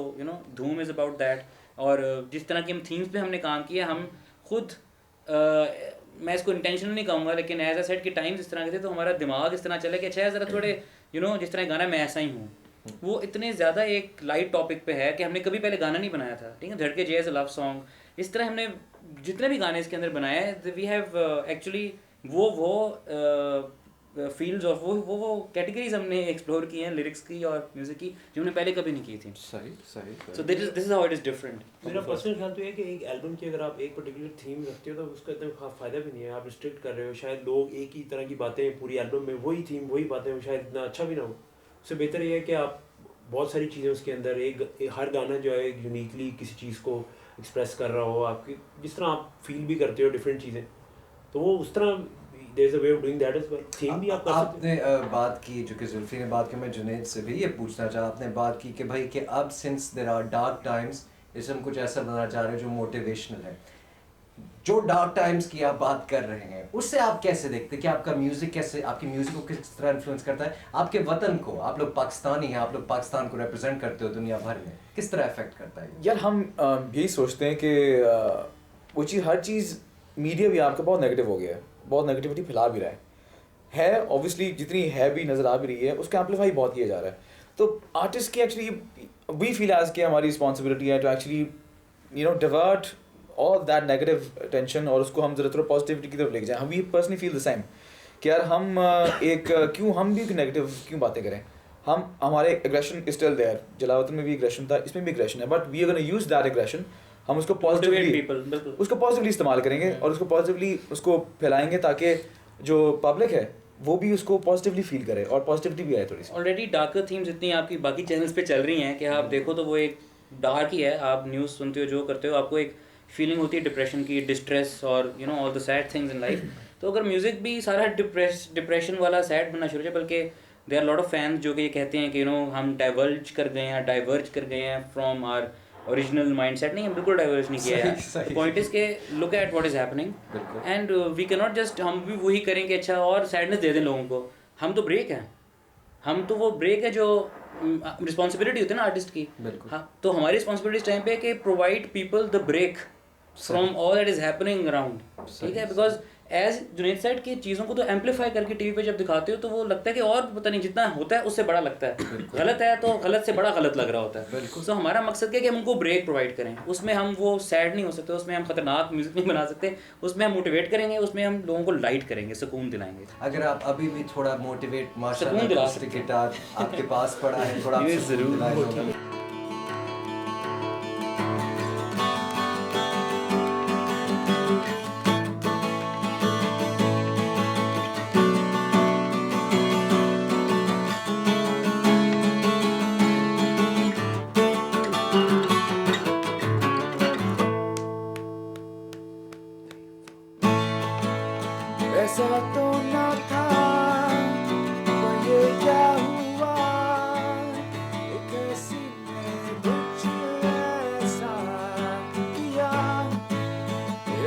धूम is about that। और जिस तरह की हम थीम्स पे हमने काम किया, हम खुद मैं इसको इंटेंशनल नहीं कहूँगा, लेकिन एज अ सेट कि टाइम्स इस तरह के थे तो हमारा दिमाग इस तरह चला कि अच्छा ज़रा थोड़े जिस तरह गाना मैं ऐसा ही हूँ, वो इतने ज़्यादा एक लाइट टॉपिक पे है कि हमने कभी पहले गाना नहीं बनाया था, ठीक है। धड़के जैसे लव सॉन्ग, इस तरह हमने जितने भी गाने इसके अंदर बनाए हैं, वी हैव एक्चुअली वो फील्ड्स और वो कैटेगरीज हमने एक्सप्लोर की हैं लिरिक्स की और म्यूजिक की, जो हमने पहले कभी नहीं की थी। सही। सो this is how it is different. मेरा पर्सनल ख्याल तो ये है कि एक एल्बम की अगर आप एक पर्टिकुलर थीम रखते हो तो उसका इतना फ़ायदा भी नहीं है, आप रिस्ट्रिक्ट कर रहे हो। शायद लोग एक ही तरह की बातें पूरी एल्बम में, वही थीम वही बातें हो, शायद इतना अच्छा भी ना हो। उससे बेहतर ये है कि आप बहुत सारी चीज़ें उसके अंदर, हर गाना जो है यूनिकली किसी चीज़ को एक्सप्रेस कर रहा हो, आपकी जिस तरह आप फील भी करते हो डिफरेंट चीज़ें, तो वो उस तरह there's a way of doing that as well। Theme भी आप कर सकते हैं। आपने बात की, जो कि जुल्फी ने बात की, मैं जुनैद से भी ये पूछना चाहा, आपने बात की कि भाई कि अब since there are dark times, इसे हम कुछ ऐसा बनाना चाह रहे हैं जो मोटिवेशनल है। जो डार्क टाइम्स की आप बात कर रहे हैं, उससे आप कैसे देखते हैं कि आपका म्यूजिक कैसे, आपकी म्यूजिक को किस तरह इन्फ्लुएंस करता है आपके वतन को? आप लोग पाकिस्तानी हैं, आप लोग पाकिस्तान को रिप्रेजेंट करते हो दुनिया भर में, किस तरह इफेक्ट करता है? यार हम यही सोचते हैं कि वो चीज़, हर चीज़, मीडिया भी आपका बहुत नेगेटिव हो गया है, बहुत नेगेटिविटी फैला भी रहा है ऑब्वियसली, जितनी है भी नज़र आ भी रही है, उसका एम्पलीफाई बहुत किया जा रहा है। तो आर्टिस्ट की एक्चुअली वी फील एज के हमारी रिस्पॉन्सिबिलिटी है to actually divert all that negative tension, और उसको हम ज़रा थोड़ा पॉजिटिविटी की तरफ लेके जाएं। हम we personally feel the same कि यार हम क्यों हम भी नेगेटिव क्यों बातें करें। हमारे aggression is still there, Jalawatan में भी एग्रेशन था, इसमें भी एग्रेशन है, but we are gonna use that aggression, हम उसको पॉजिटिवली इस्तेमाल करेंगे और उसको पॉजिटिवली उसको फैलाएंगे, ताकि जो पब्लिक है वो भी उसको पॉजिटिवली फील करे और पॉजिटिविटी भी आए थोड़ी सी। ऑलरेडी डार्कर थीम्स इतनी आपकी बाकी चैनल्स पे चल रही हैं कि आप देखो तो वो एक डार्क ही है। आप न्यूज़ सुनते हो, जो करते हो, आपको एक फीलिंग होती है डिप्रेशन की, डिस्ट्रेस और all the sad things in life. तो अगर म्यूज़िक भी सारा डिप्रेशन वाला सैड बनना शुरू है, बल्कि there are lot of fans जो कि ये कहते हैं कि हम डाइवर्ज कर गए हैं फ्रॉम आवर ओरिजिनल माइंडसेट। नहीं, हम बिल्कुल डाइवर्ज नहीं किया है। पॉइंट इज के look at what is happening and we can not just हम भी वही करें कि अच्छा और सैडनेस दे दें लोगों को। हम तो ब्रेक हैं, हम तो वो ब्रेक है जो रिस्पॉन्सिबिलिटी होती है ना आर्टिस्ट की। हाँ, तो हमारी रिस्पॉन्सिबिलिटी इस टाइम पे कि provide people the break from all that is happening around, ठीक है। बिकॉज एज जुनैद सेड की चीज़ों को तो एम्पलीफाई करके टीवी पे जब दिखाते हो तो वो लगता है कि और पता नहीं जितना होता है उससे बड़ा लगता है। गलत है तो गलत से बड़ा गलत लग रहा होता है। तो हमारा मकसद क्या है कि हम उनको ब्रेक प्रोवाइड करें। उसमें हम वो सैड नहीं हो सकते, उसमें हम खतरनाक म्यूजिक नहीं बना सकते, उसमें हम मोटिवेट करेंगे, उसमें हम लोगों को लाइट करेंगे, सुकून दिलाएंगे। अगर आप अभी भी थोड़ा मोटिवेट, माशाल्लाह गिटार आपके पास पड़ा है, थोड़ा जरूर। ऐसा तो ना था, पर ये क्या हुआ, एक ऐसी ने कुछ ऐसा किया,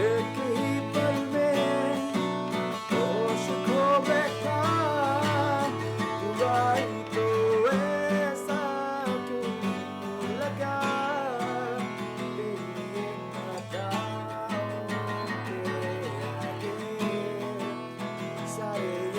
एक ही पल में होश खो बैठा, तू आई तो ऐसा क्यों लगा, तेरी अदाओं के आगे सारे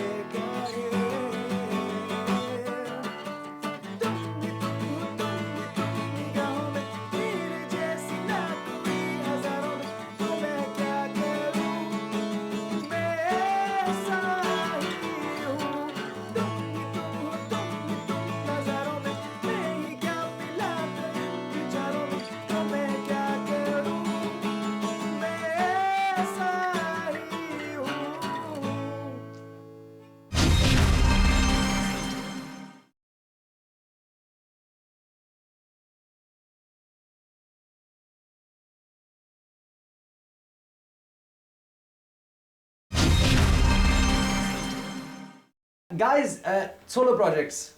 गाइस सोलो प्रोजेक्ट्स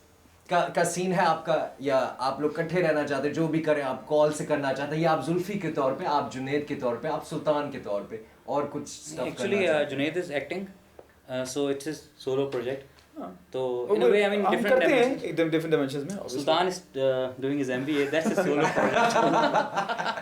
का सीन है आपका, या आप लोग इकट्ठे रहना चाहते हैं, जो भी करें आप कॉल से करना चाहते हैं, या आप जुल्फी के तौर पे, आप जुनैद के तौर पे, आप सुल्तान के तौर पे, और कुछ stuff actually Junaid is acting, so it's his solo project. तो in a way, I mean, हम different करते dimensions. हैं different dimensions में obviously. Sultan is doing his MBA. That's his solo project.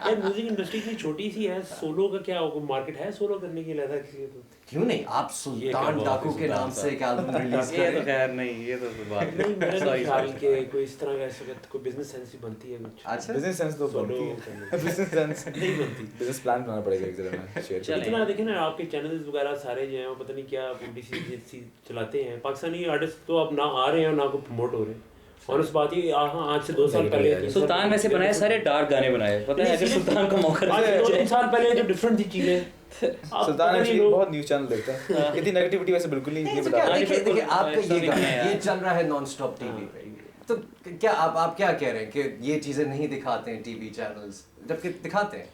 यार म्यूजिक इंडस्ट्री इतनी छोटी सी है, सोलो का क्या मार्केट है सोलो करने के लिए ऐसा किसी को? क्यों नहीं, आप सुल्तान डाकू के नाम से एक एल्बम रिलीज ये तो करें. खैर नहीं, ये तो बात नहीं मेरे Sorry, ख्याल sorry. के कोई इस तरह का ऐसा कोई बिजनेस सेंस भी बनती है कुछ. अच्छा, business sense तो Solo बनती करने है. business sense नहीं बनती. business plan बनाना पड़ेगा एक जरा में share चलें. इतना देखें ना आपके चैनल्स वगैरह सारे जो हैं वो पता नहीं क्या उल्टी सीधी चलाते हैं. पाकिस्तानी आर्टिस्ट तो अब ना आ रहे हैं और ना को प्रमोट हो रहे हैं. और उस बात ये हाँ आज से 2 साल पहले सुल्तान वैसे बनाए सारे डार्क गाने बनाए, पता है, अगर सुल्तान को मौका आज दिया 2-3 साल पहले जो डिफरेंट थी चीजें. सुल्तान एक्चुअली बहुत न्यूज़ चैनल देखता है. इतनी नेगेटिविटी वैसे बिल्कुल नहीं ये बता. देखिए आपका ऐसा ये भी गाना नहीं है ये यार. चल रहा है नॉन स्टॉप टीवी पे, तो क्या आप क्या कह रहे हैं कि ये चीजें नहीं दिखाते हैं टीवी चैनल्स, जबकि दिखाते हैं?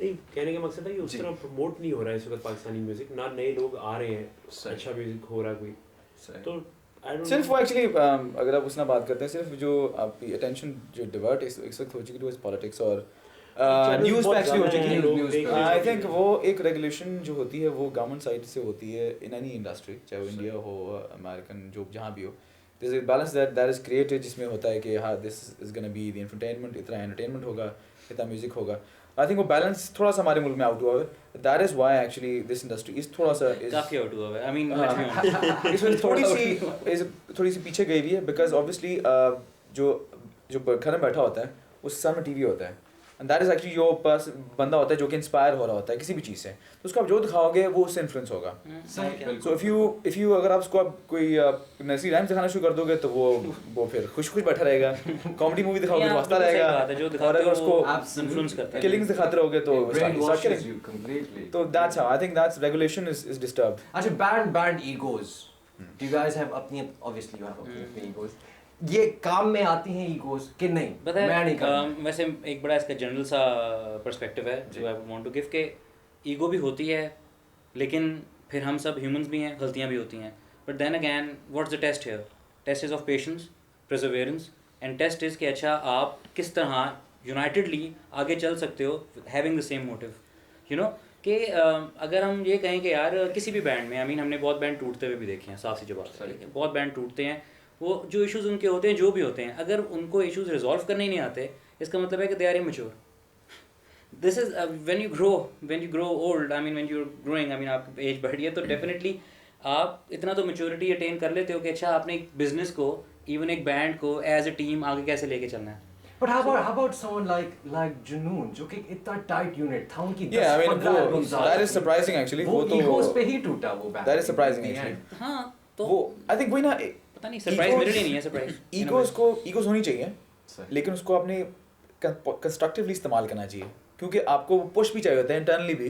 नहीं कहने का मकसद है कि उस जी. तरह प्रमोट नहीं हो रहा है इस वक्त पाकिस्तानी म्यूजिक. ना नए लोग आ रहे हैं, सही. अच्छा म्यूजिक हो रहा है कोई. तो I don't सिर्फ know. वो एक्चुअली अगर आप उसना बात करते हैं, सिर्फ जो आपकी अटेंशन जो डिवर्ट इस वक्त हो चुकी है पॉलिटिक्स और न्यूज़ पे एक्चुअली हो चुकी है. news पे. आई थिंक वो एक रेगुलेशन जो होती है वो गवर्नमेंट साइड से होती है इन एनी इंडस्ट्री, चाहे वो इंडिया हो अमेरिकन जो जहाँ भी हो. This is balance that is created, जिसमें होता है कि हाँ this is gonna be the entertainment, इतना एंटरटेनमेंट होगा, इतना म्यूजिक होगा. आई थिंक वो बैलेंस थोड़ा सा हमारे मुल्क में आउट हुआ है. That is why actually this industry is थोड़ा सा काफी आउट हुआ है. आई मीन इसमें थोड़ी सी पीछे गई हुई है. बिकॉज ऑब्वियसली जो घर में बैठा होता है उसके सामने टीवी होता है, एंड दैट इज एक्चुअली जो बंदा होता है जो कि इंस्पायर हो रहा होता है किसी भी चीज़ से, तो उसको आप जो दिखाओगे वो उससे इन्फ्लुएंस होगा. सो इफ यू अगर आप उसको कोई नर्सरी राइम्स दिखाना शुरू कर दोगे तो वो फिर खुश बैठा रहेगा. कॉमेडी मूवी दिखाओगे तो हंसता रहेगा, और अगर उसको इन्फ्लुएंस करता है. किलिंग्स दिखाते रहोगे तो brainwashes you completely. तो that's how I think that's regulation is disturbed. अच्छा, band egos. Do you guys have अपनी, obviously you have अपनी egos. ये काम में आती हैं egos कि नहीं? पता मैं नहीं करता. है वैसे एक बड़ा इसका जनरल सा पर्सपेक्टिव है जो आई वांट टू गिव, के ईगो भी होती है, लेकिन फिर हम सब ह्यूमंस भी हैं, गलतियां भी होती हैं. But then again what's the test here? Test is of patience, perseverance, and test is कि अच्छा आप किस तरह यूनाइटेडली आगे चल सकते हो having the same motive. You know कि अगर हम ये कहें कि यार किसी भी बैंड में, आई मीन हमने बहुत बैंड टूटते हुए भी देखे हैं, साफ सी जवाब है, बहुत बैंड टूटते हैं. वो जो इश्यूज उनके होते हैं, जो भी होते हैं, अगर उनको इश्यूज रिजॉल्व करने ही नहीं आते, इसका मतलब है कि they are immature. This is when you grow old, I mean when you are growing, I mean आपकी एज बढ़ रही है तो डेफिनेटली आप इतना तो मैच्योरिटी अटेन कर लेते हो कि अच्छा आपने एक बिजनेस को, इवन एक बैंड को एज ए टीम आगे कैसे लेके चलना है. But how about someone like Junoon, जो कि इतना tight unit था, उनकी 10-15 Yeah, I mean, albums uh that चुकी is surprising actually. वो तो egos पे ही टूटा वो band. that is surprising in the actually. end. हाँ तो वो I think वही ना, पता नहीं, सरप्राइज मेरे लिए नहीं है सरप्राइज. ईगोस होनी चाहिए, लेकिन उसको आपने कंस्ट्रक्टिवली इस्तेमाल करना चाहिए, क्योंकि आपको पुश भी चाहिए होता है इंटरनली भी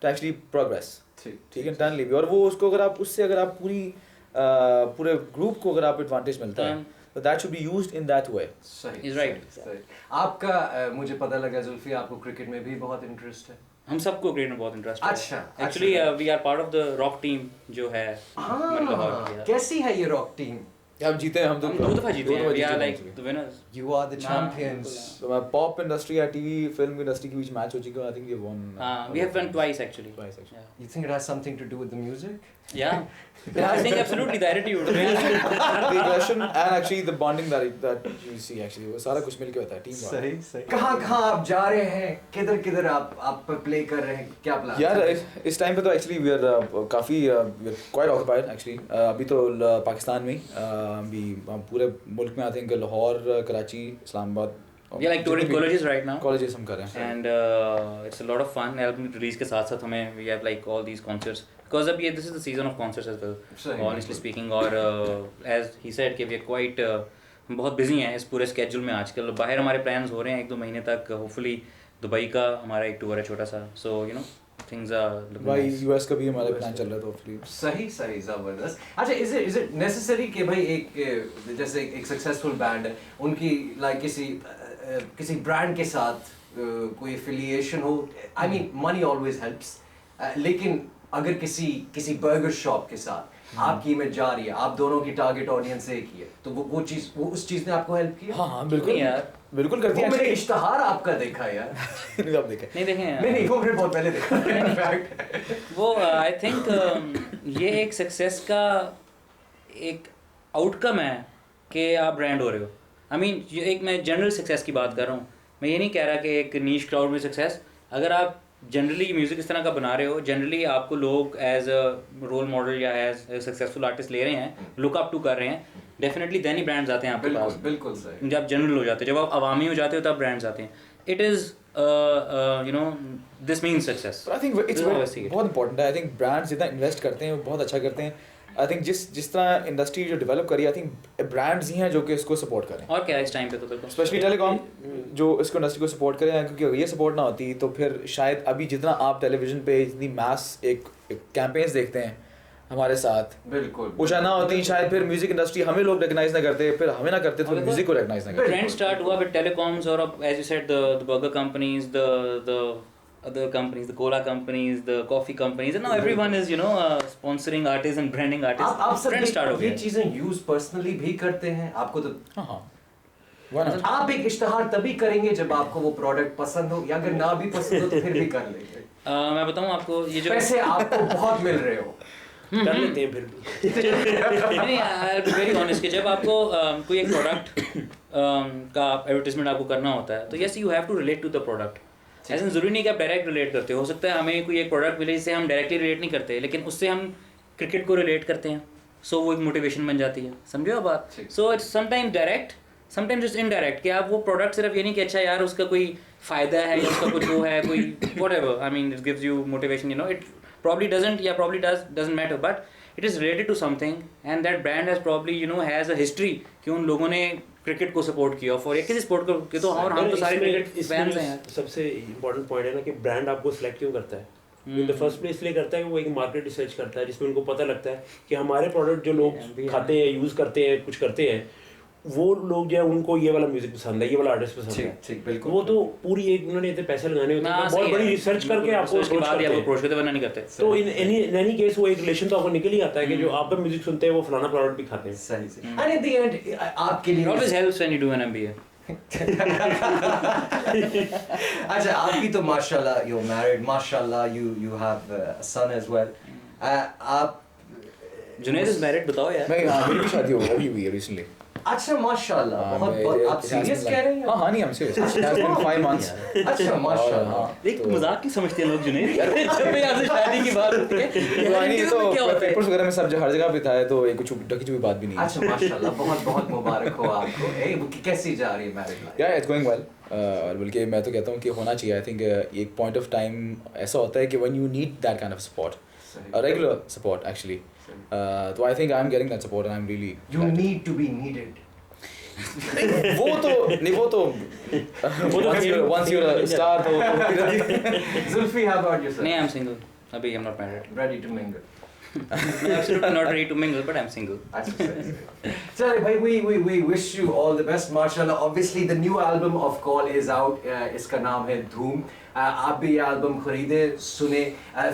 टू एक्चुअली प्रोग्रेस. ठीक है, इंटरनली भी. और वो उसको अगर आप उससे अगर आप पूरे ग्रुप को अगर आप एडवांटेज मिलता है तो that should be used in that way. सही. He's right. सही. आपका मुझे पता लगा जुल्फी आपको क्रिकेट में भी बहुत इंटरेस्ट है. हम सबको क्रिकेट में बहुत इंटरेस्ट है. अच्छा, actually we are part of the rock team जो है लाहौर की. कैसी है ये रॉक टीम? हम जीते हैं, हम हम 2 दफा जीते हैं. We are like the winners. You are the champions. Pop industry या टीवी फिल्म इंडस्ट्री के बीच मैच हो चुका है. I think we won. We have won twice actually. You think it has something to do with the music? Yeah. I think absolutely the attitude. The aggression and actually the bonding that you see actually वो सारा कुछ मिलके होता है टीम का. सही. कहाँ आप जा रहे हैं? किधर आप प्ले कर रहे हैं? क्या प्लान? यार इस टाइम पे तो एक्चुअली वी आर काफ़ी क्वाइट ऑक्यूपाइड एक्चुअली. अभी तो पाकिस्तान में अभी पूरे मुल्क में I think Lahore, Karachi, Islamabad. We are like touring colleges right now. Colleges हम कर रहे हैं. And it's a lot of fun. Album release के साथ साथ हमें we have like all these concerts. Because अब ये this is the season of concerts as well. Honestly speaking, और as he said कि we are quite हम बहुत busy हैं इस पूरे schedule में आजकल. बाहर हमारे plans हो रहे हैं 1-2 महीने तक. Hopefully दुबई का हमारा एक tour है छोटा सा. So you know things are looking भाई nice. US का भी हमारा प्लान चल रहा है तो hopefully. सही जबरदस्त. अच्छा, is it necessary कि भाई एक जैसे एक सक्सेसफुल बैंड है उनकी लाइक किसी ब्रांड के साथ कोई एफिलिएशन हो? I mean money always helps, लेकिन अगर किसी बर्गर शॉप के साथ आपकी इमेज जा रही है, आप दोनों की टारगेट ऑडियंस एक ही है, तो वो उस चीज ने आपको हेल्प किया? हाँ बिल्कुल यार, बिल्कुल करती है। मैंने इश्तहार आपका देखा यार। नहीं आप देखें नहीं देखें यार। नहीं वो मैंने बहुत पहले देखा। वो आई थिंक ये एक सक्सेस का एक आउटकम है कि आप ब्रांड हो रहे हो। आई मीन एक मैं जनरल सक्सेस की बात कर रहा हूँ, मैं ये नहीं कह रहा कि एक नीश क्राउड में सक्सेस। अगर आप जनरली म्यूज़िक इस तरह का बना रहे हो, जनरली आपको लोग एज अ रोल मॉडल या एज सक्सेसफुल आर्टिस्ट ले रहे हैं, लुक अप टू कर रहे हैं, डेफिनेटली देन ही ब्रांड्स आते हैं आपके पास। बिल्कुल सही। जब जनरल हो जाते हो, जब आप अवामी हो जाते हो, तब ब्रांड्स आते हैं। It is you know this means success. I think it's बहुत इंपॉर्टेंट है। आई थिंक ब्रांड्स जितना इन्वेस्ट करते हैं वो बहुत अच्छा करते हैं। आई थिंक जिस तरह इंडस्ट्री जो डेवलप करी, आई थिंक ब्रांड्स ही हैं जो कि इसको सपोर्ट करें। और क्या इस टाइम पे तो बिल्कुल स्पेशली टेलीकॉम जो इसको इंडस्ट्री को सपोर्ट करें, क्योंकि अगर ये सपोर्ट ना होती तो फिर शायद अभी जितना आप टेलीविजन पे जितनी मास एक कैंपेन्स देखते हैं हमारे साथ, बिल्कुल वो शायद ना होती, शायद फिर म्यूजिक इंडस्ट्री हमें लोग रिकॉग्नाइज ना करते, फिर हमें ना करते तो म्यूजिक को रिकॉग्नाइज ना करते। ट्रेंड स्टार्ट हुआ विद टेलीकॉम्स और अब as you said the burger companies, the other companies, the cola companies, the coffee companies, and now everyone is sponsoring artists and branding artists. आप सब Trend start हो ये गया। चीजें यूज पर्सनली भी करते हैं? आपको तो हाँ Why not? आप एक इश्तहार तभी करेंगे जब आपको वो प्रोडक्ट पसंद हो, या अगर ना भी पसंद हो तो फिर भी कर लेंगे। मैं बताऊं आपको, ये जो पैसे आपको बहुत मिल रहे हो, कर लेते हैं फिर भी। नहीं, I'll be very honest कि जब आपको कोई एक प्रोडक्ट का एडवर्टाइजमेंट आपको करना होता है, तो yes you have to relate to the product. ऐसा ज़रूरी नहीं कि आप डायरेक्ट रिलेट करते हो सकता है हमें कोई एक प्रोडक्ट मिले जिससे हम डायरेक्टली रिलेट नहीं करते, लेकिन उससे हम क्रिकेट को रिलेट करते हैं, सो वो एक मोटिवेशन बन जाती है। समझो आप बात? So it's sometimes direct, sometimes it's indirect, कि आप वो प्रोडक्ट सिर्फ ये नहीं कि अच्छा यार उसका कोई फ़ायदा है या उसका कुछ वो है, कोई whatever, I mean it gives you motivation, it probably doesn't या probably doesn't matter, but it is related to something and that brand has probably has a history कि उन लोगों ने क्रिकेट को सपोर्ट किया फॉर या किसी स्पोर्ट को कि, तो और हम तो सारे क्रिकेट फैंस हैं यार। सबसे इम्पोर्टेंट पॉइंट है ना कि ब्रांड आपको सिलेक्ट क्यों करता है। इन द फर्स्ट प्लेस इसलिए करता है कि वो एक मार्केट रिसर्च करता है जिसमें उनको पता लगता है कि हमारे प्रोडक्ट जो लोग खाते हैं, यूज़ करते हैं, कुछ करते हैं, वो लोग जो है उनको ये वाला म्यूजिक पसंद है, ये वाला आर्टिस्ट पसंद है। ठीक बिल्कुल। वो तो पूरी एक उन्होंने इतने पैसे लगाने होते हैं, बहुत बड़ी रिसर्च करके आपको अप्रोच करते, वरना नहीं करते। तो इन एनी केस वो एक रिलेशन तो आपको निकल ही आता है कि जो आपका म्यूजिक सुनते हैं वो फलाना प्रोडक्ट भी खाते हैं। सही से। एंड एट द एंड आपके लिए always helps when you do an MBA। अच्छा, आपकी तो माशाल्लाह you're married, माशाल्लाह you have a son as well। आप जुनैद इज मैरिड, बताओ यार। मैं मेरी भी शादी अभी हुई है रिसेंटली। अच्छा माशाल्लाह, बहुत आप सीरियस कह रहे हैं? हाँ नहीं हम serious. It has been 5 months। अच्छा माशाल्लाह। एक मजाक की समझते हैं लोग जुनैद, जब भी आपसे शादी की बात होती है नहीं तो पेपर्स वगैरह में सब हर जगह पे था, तो ये कुछ ढकी छुपी बात भी नहीं है। अच्छा माशाल्लाह, बहुत बहुत मुबारक हो आपको। कैसी जा रही है marriage life? Yeah it's going well. और बल्कि मैं तो कहता हूँ कि होना चाहिए। आई थिंक एक पॉइंट ऑफ टाइम ऐसा होता है कि when you need that kind of support, regular support actually, तो I think I am getting that support and I am really you need to be needed. वो तो once you're a star तो Zulfi, how about yourself? नहीं, I'm single अभी, I'm not married। Ready to mingle? I'm absolutely not ready to mingle, but I'm single। अच्छा सही। चलिए भाई, we wish you all the best, माशाल्लाह। Obviously the new album of Call is out। इसका नाम है धूम। आप भी ये एल्बम खरीदे, सुने,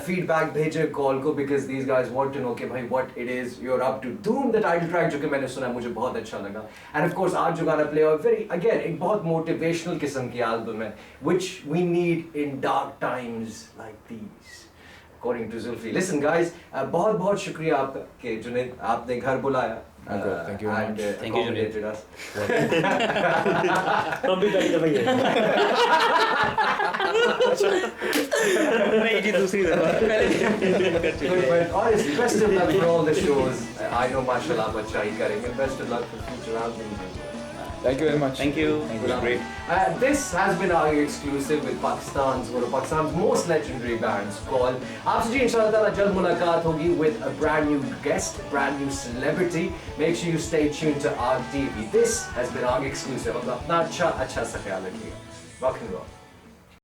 फीडबैक भेजे कॉल को, because these guys want to know कि भाई what it is you're up to। धूम the title track जो कि मैंने सुना मुझे बहुत अच्छा लगा। And of course आज जो गाना प्ले हुआ very again एक बहुत motivational किस्म की एल्बम है, which we need in dark times like these, according to Zulfi। Listen guys, बहुत बहुत शुक्रिया आपका कि जुनैद आपने घर बुलाया। Thank you very much। Thank you, Junaid। हम भी पहली दफा ही हैं। नहीं जी, दूसरी दफा पहले। Honestly, best of luck for all the shows। I know माशाल्लाह आप अच्छा ही करेंगे। Best of luck for future albums। Thank you very much। Thank you, it was great। This has been our exclusive with Pakistan's one of Pakistan's most legendary bands called। आपसे जी इंशाल्लाह ताला जल्द मुलाकात होगी with a brand new guest, brand new celebrity। Make sure you stay tuned to ARG TV। This has been ARG exclusive। अपना अच्छा सा ख्याल रखिए। Rock and roll।